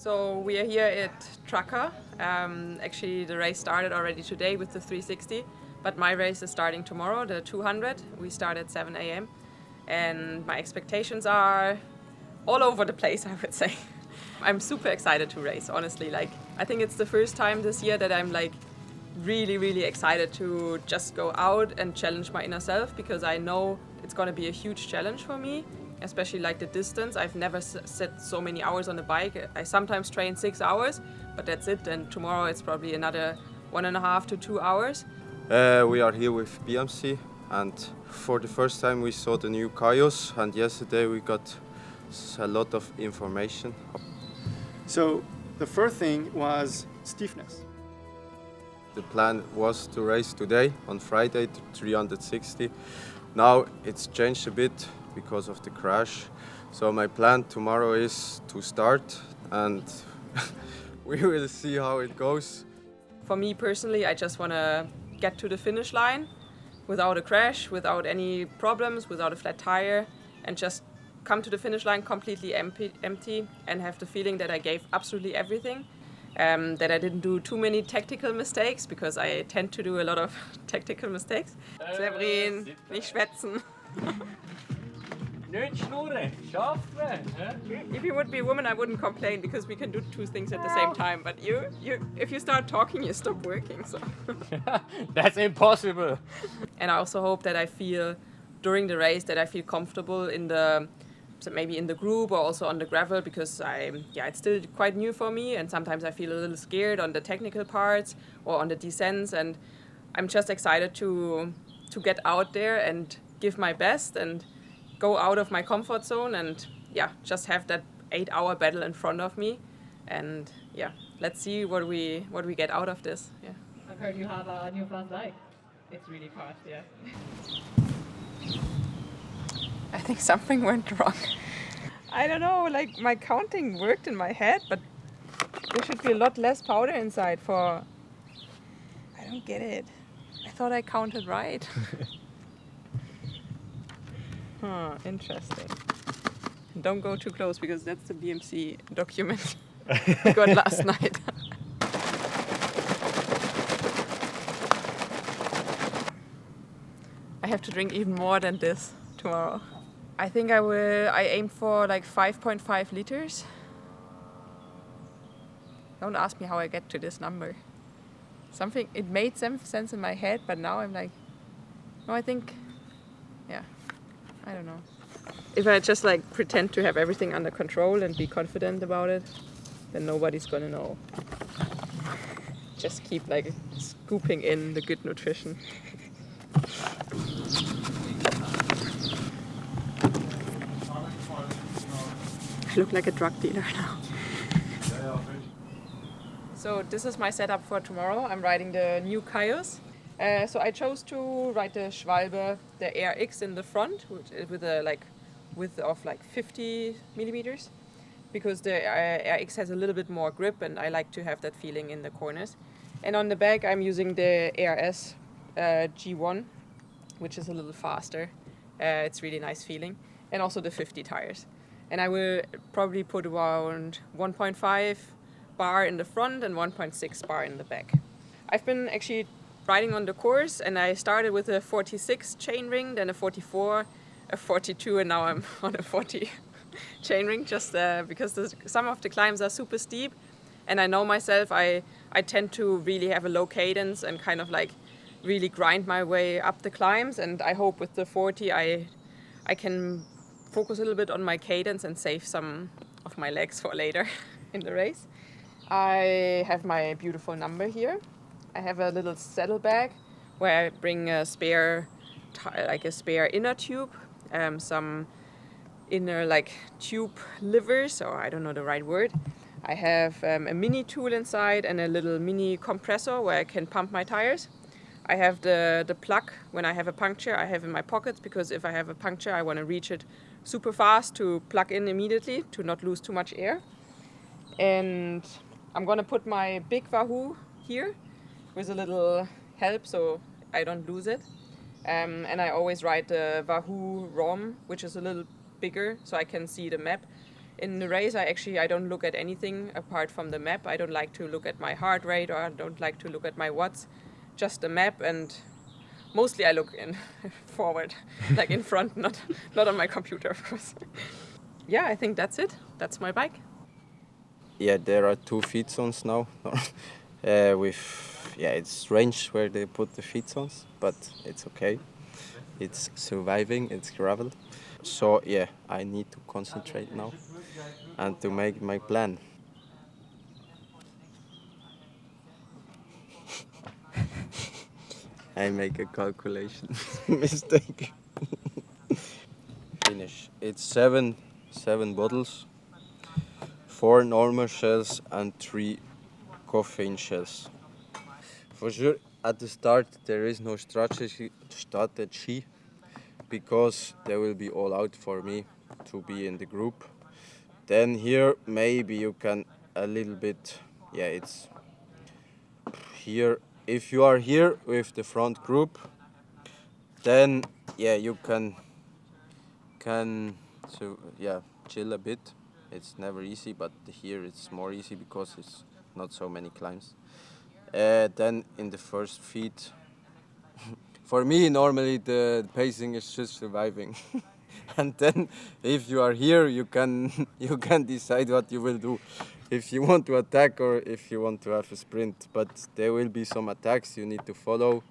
So we are here at Traka. Actually, the race started already today with the 360, but my race is starting tomorrow, the 200. We start at 7 a.m. and my expectations are all over the place, I would say. I'm super excited to race, honestly. I think it's the first time this year that I'm really excited to just go out and challenge my inner self, because I know it's going to be a huge challenge for me, especially the distance. I've never set so many hours on the bike. I sometimes train 6 hours, but that's it. And tomorrow it's probably another 1.5 to 2 hours. We are here with BMC, and for the first time we saw the new Kaius, and yesterday we got a lot of information. So the first thing was stiffness. The plan was to race today on Friday, 360. Now it's changed a bit because of the crash. So my plan tomorrow is to start, and we will see how it goes. For me personally, I just want to get to the finish line without a crash, without any problems, without a flat tire, and just come to the finish line completely empty and have the feeling that I gave absolutely everything. That I didn't do too many tactical mistakes, because I tend to do a lot of tactical mistakes. Severin, nicht schwätzen. Nicht schnurren, schaffen. If you would be a woman, I wouldn't complain, because we can do two things at the same time. But if you start talking, you stop working. So That's impossible. And I also hope that I feel during the race that I feel comfortable maybe in the group or also on the gravel, because it's still quite new for me, and sometimes I feel a little scared on the technical parts or on the descents, and I'm just excited to get out there and give my best and go out of my comfort zone and just have that 8-hour battle in front of me, and let's see what we get out of this. I've heard you have a new fast bike. It's really fast, yeah. I think something went wrong. I don't know, my counting worked in my head, but there should be a lot less powder inside I don't get it. I thought I counted right. Interesting. Don't go too close, because that's the BMC document we got last night. I have to drink even more than this tomorrow. I think I aim for 5.5 liters. Don't ask me how I get to this number. It made some sense in my head, but now I'm no, I think, I don't know. If I just pretend to have everything under control and be confident about it, then nobody's gonna know. Just keep scooping in the good nutrition. I look like a drug dealer now. So this is my setup for tomorrow. I'm riding the new Kaius. So I chose to ride the Schwalbe, the RX in the front, with a width of 50 millimeters, because the RX has a little bit more grip, and I like to have that feeling in the corners. And on the back, I'm using the ARS G1, which is a little faster. It's really nice feeling, and also the 50 tires. And I will probably put around 1.5 bar in the front and 1.6 bar in the back. I've been actually riding on the course, and I started with a 46 chainring, then a 44, a 42, and now I'm on a 40 chainring, just because some of the climbs are super steep, and I know myself, I tend to really have a low cadence and kind of really grind my way up the climbs, and I hope with the 40 I can focus a little bit on my cadence and save some of my legs for later in the race. I have my beautiful number here. I have a little saddlebag where I bring a spare inner tube, some inner tube livers, or I don't know the right word. I have a mini tool inside and a little mini compressor where I can pump my tires. I have the plug when I have a puncture I have in my pockets, because if I have a puncture I want to reach it super fast to plug in immediately to not lose too much air. And I'm gonna put my big Wahoo here with a little help so I don't lose it. And I always ride the Wahoo ROM, which is a little bigger so I can see the map. In the race, I don't look at anything apart from the map. I don't like to look at my heart rate, or I don't like to look at my watts, just the map, and mostly I look in forward, like in front, not on my computer, of course. Yeah, I think that's it. That's my bike. Yeah, there are 2 feed zones now. It's strange where they put the feed zones, but it's okay. It's surviving, it's gravel. So yeah, I need to concentrate now and to make my plan. I make a calculation mistake. Finish. It's seven bottles, 4 normal shells and 3 caffeine shells. For sure, at the start there is no strategy because they will be all out for me to be in the group. Then here maybe you can a little bit, yeah, it's here. If you are here with the front group, then yeah, you can chill a bit. It's never easy, but here it's more easy because it's not so many climbs. Then in the first feed, for me normally the pacing is just surviving. And then if you are here, you can decide what you will do, if you want to attack or if you want to have a sprint. But there will be some attacks you need to follow.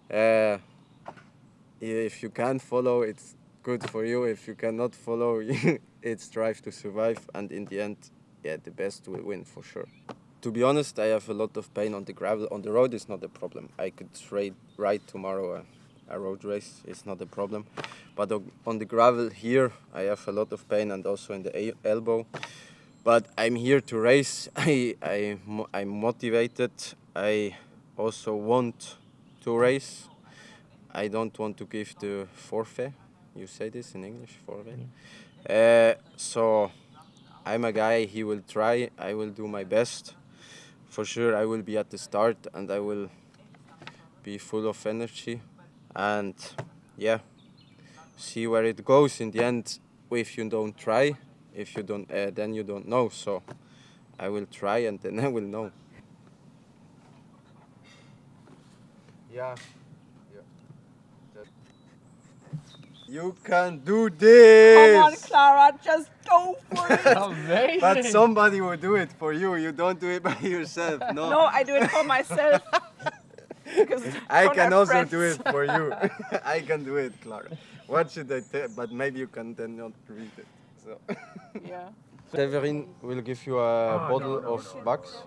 If you can follow, it's good for you. If you cannot follow, it's drive to survive, and in the end, yeah, the best will win for sure. To be honest, I have a lot of pain on the gravel. On the road, it's not a problem. I could ride tomorrow a road race. It's not a problem. But on the gravel here, I have a lot of pain, and also in the elbow. But I'm here to race. I'm motivated. I also want to race. I don't want to give the forfeit. You say this in English, forfeit? So I'm a guy, he will try. I will do my best. For sure, I will be at the start and I will be full of energy. And yeah, see where it goes. In the end, if you don't try, if you don't, then you don't know. So I will try and then I will know. Yeah. You can do this! Come on, Clara, just go for it! Amazing! But somebody will do it for you. You don't do it by yourself. No. No, I do it for myself. Because I don't can have also friends. do it for you. I can do it, Clara. What should I tell? But maybe you can then not read it. So. Yeah. Severin will give you a bottle of bucks.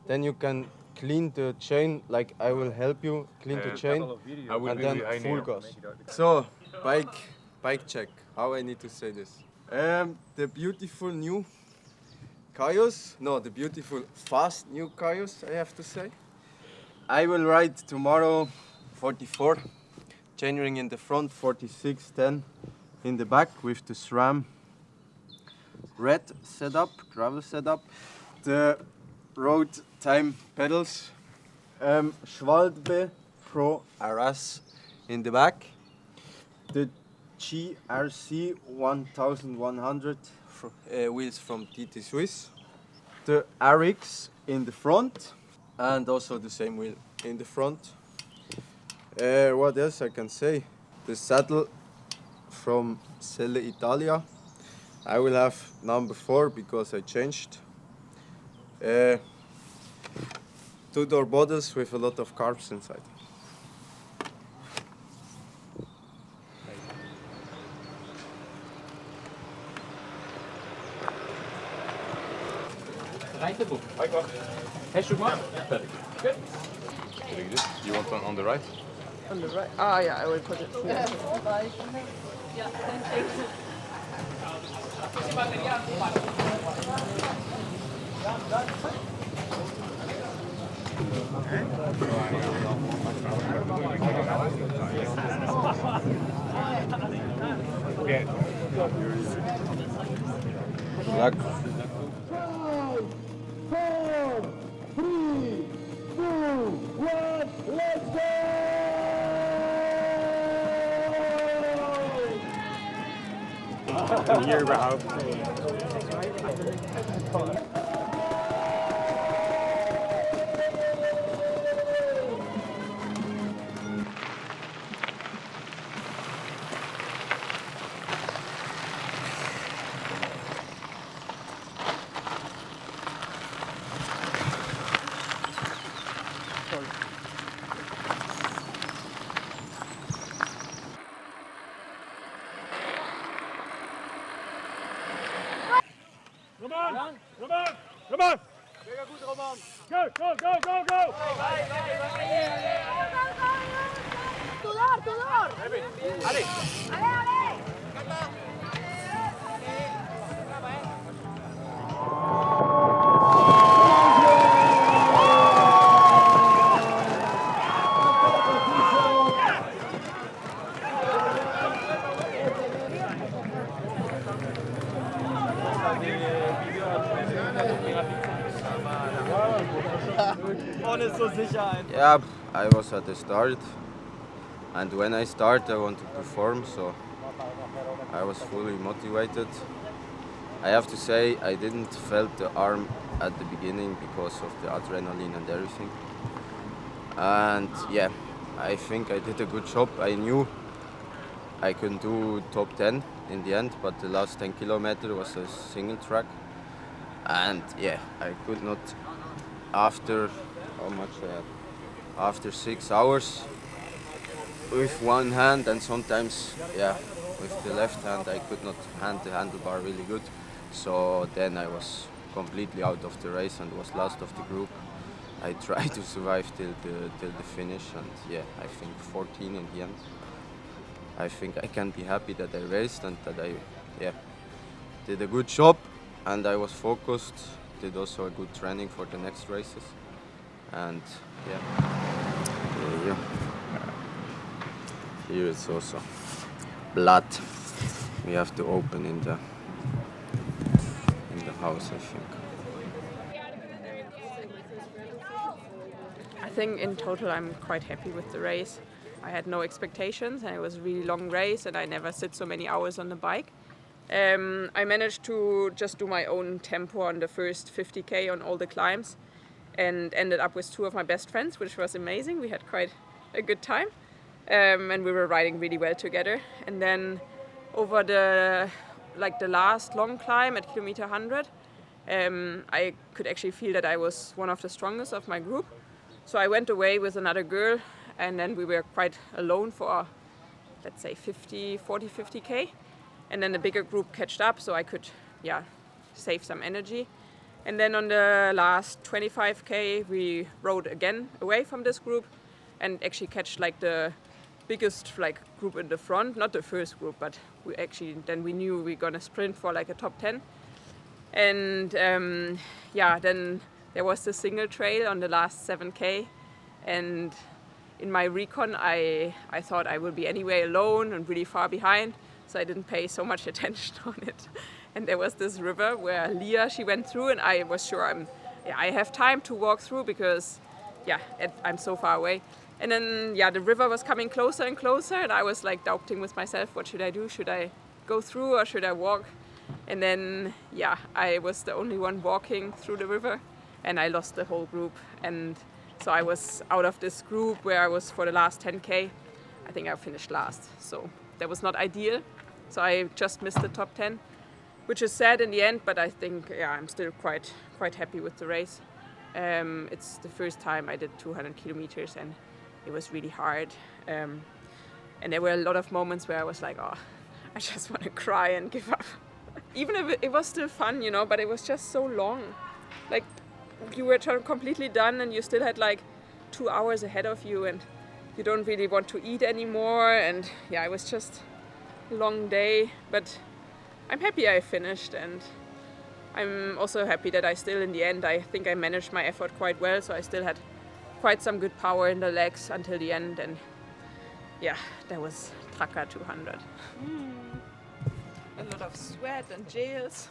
Then you can clean the chain, like I will help you clean the chain, and then full gas. So, bike check. How I need to say this? The beautiful new Kaius, the beautiful fast new Kaius, I have to say. I will ride tomorrow 44, chaining in the front, 4610 in the back with the SRAM red setup, gravel setup, the road time pedals, Schwalbe Pro RS in the back, the GRC 1100 wheels from TT Swiss, the RX in the front, and also the same wheel in the front. What else I can say? The saddle from Selle Italia. I will have number 4 because I changed. Tudor bottles with a lot of carbs inside. Reiterbuch. Hast du gemacht? Fertig. Good. You want on the right? On the right. Ah, yeah, I will put it here. Luck. Hier überhaupt. Yeah, I was at the start, and when I start, I want to perform, so I was fully motivated. I have to say, I didn't felt the arm at the beginning because of the adrenaline and everything. And yeah, I think I did a good job. I knew I could do top 10 in the end, but the last 10 kilometers was a single track. And yeah, I could not, after how much I had? After 6 hours with one hand, and sometimes yeah, with the left hand I could not hand the handlebar really good. So then I was completely out of the race and was last of the group. I tried to survive till the finish, and yeah, I think 14 in the end. I think I can be happy that I raced and that I did a good job, and I was focused. Did also a good training for the next races, and yeah. Here it's also blood. We have to open in the house, I think. I think in total I'm quite happy with the race. I had no expectations, and it was a really long race, and I never sit so many hours on the bike. I managed to just do my own tempo on the first 50k on all the climbs, and ended up with two of my best friends, which was amazing. We had quite a good time, and we were riding really well together. And then over the last long climb at kilometer 100, I could actually feel that I was one of the strongest of my group. So I went away with another girl, and then we were quite alone for, let's say, 50k. And then the bigger group catched up, so I could, save some energy. And then on the last 25k, we rode again away from this group, and actually catch the biggest group in the front, not the first group, but we knew we were gonna sprint for a top 10. And then there was the single trail on the last 7k, and in my recon I thought I would be anyway alone and really far behind, so I didn't pay so much attention on it. And there was this river where Leah, she went through, and I was sure I have time to walk through because I'm so far away. And then the river was coming closer and closer, and I was doubting with myself, what should I do? Should I go through or should I walk? And then I was the only one walking through the river, and I lost the whole group. And so I was out of this group where I was for the last 10k. I think I finished last, so that was not ideal. So I just missed the top 10, which is sad in the end, but I think I'm still quite happy with the race. It's the first time I did 200 kilometers, and it was really hard. And there were a lot of moments where I was like, oh, I just want to cry and give up. Even if it was still fun, but it was just so long. You were completely done, and you still had 2 hours ahead of you, and you don't really want to eat anymore. And it was just a long day, but I'm happy I finished, and I'm also happy that I still, in the end, I think I managed my effort quite well, so I still had quite some good power in the legs until the end, and that was Traka 200. A lot of sweat and gels.